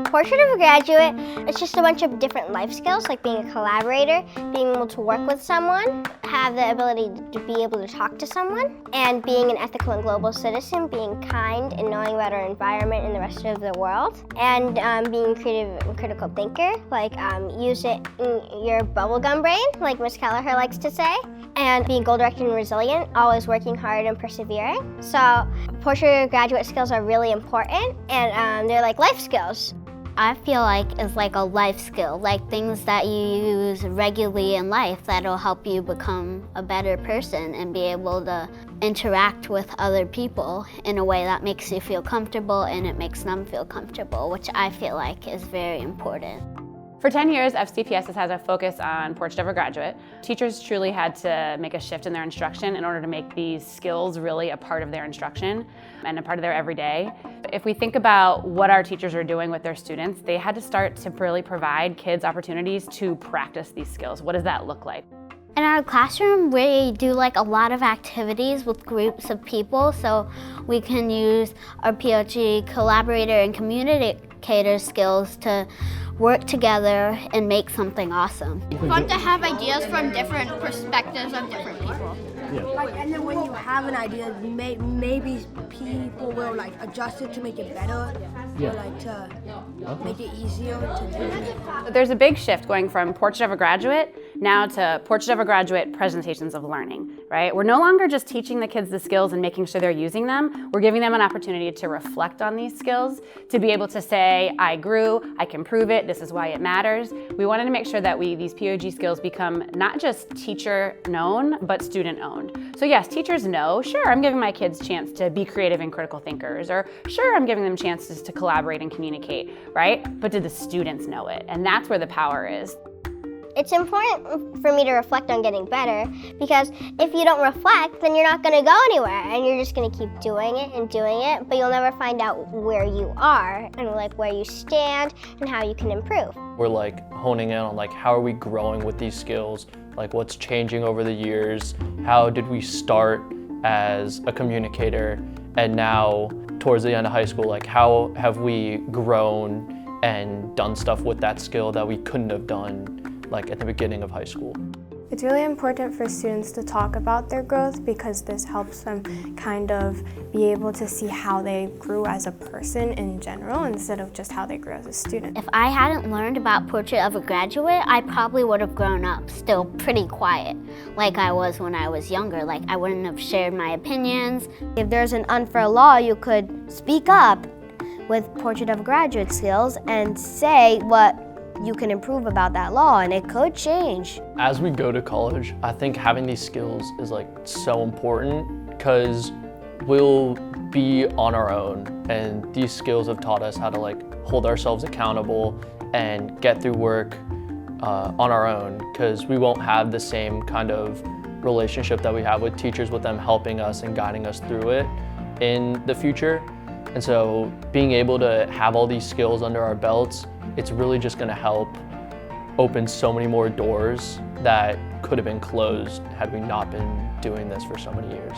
Portrait of a Graduate, it's just a bunch of different life skills, like being a collaborator, being able to work with someone, have the ability to be able to talk to someone, and being an ethical and global citizen, being kind and knowing about our environment and the rest of the world, and being a creative and critical thinker, like use it in your bubblegum brain, like Miss Kelleher likes to say, and being goal-directed and resilient, always working hard and persevering. So Portrait of a Graduate skills are really important, and they're like life skills. I feel like it's like a life skill, like things that you use regularly in life that'll help you become a better person and be able to interact with other people in a way that makes you feel comfortable and it makes them feel comfortable, which I feel like is very important. For 10 years, FCPS has had a focus on Portrait of a Graduate. Teachers truly had to make a shift in their instruction in order to make these skills really a part of their instruction and a part of their everyday. If we think about what our teachers are doing with their students, they had to start to really provide kids opportunities to practice these skills. What does that look like? In our classroom, we do like a lot of activities with groups of people, so we can use our POG collaborator and communicator skills to work together and make something awesome. Fun to have ideas from different perspectives of different people. Yeah. Like, and then when you have an idea, maybe people will like adjust it to make it better, Yeah. or like to make it easier to do. There's a big shift going from Portrait of a Graduate now to Portrait of a Graduate presentations of learning, right? We're no longer just teaching the kids the skills and making sure they're using them. We're giving them an opportunity to reflect on these skills, to be able to say, I grew, I can prove it, this is why it matters. We wanted to make sure that these POG skills become not just teacher known, but student owned. So yes, teachers know, sure, I'm giving my kids a chance to be creative and critical thinkers, or sure, I'm giving them chances to collaborate and communicate, right? But do the students know it? And that's where the power is. It's important for me to reflect on getting better, because if you don't reflect, then you're not going to go anywhere, and you're just going to keep doing it, but you'll never find out where you are and like where you stand and how you can improve. We're like honing in on like how are we growing with these skills, like what's changing over the years, how did we start as a communicator, and now towards the end of high school, like how have we grown and done stuff with that skill that we couldn't have done like at the beginning of high school. It's really important for students to talk about their growth because this helps them kind of be able to see how they grew as a person in general instead of just how they grew as a student. If I hadn't learned about Portrait of a Graduate, I probably would have grown up still pretty quiet, like I was when I was younger. Like I wouldn't have shared my opinions. If there's an unfair law, you could speak up with Portrait of a Graduate skills and say what you can improve about that law, and it could change. As we go to college, I think having these skills is like so important because we'll be on our own, and these skills have taught us how to like hold ourselves accountable and get through work on our own, because we won't have the same kind of relationship that we have with teachers, with them helping us and guiding us through it in the future. And so being able to have all these skills under our belts, it's really just going to help open so many more doors that could have been closed had we not been doing this for so many years.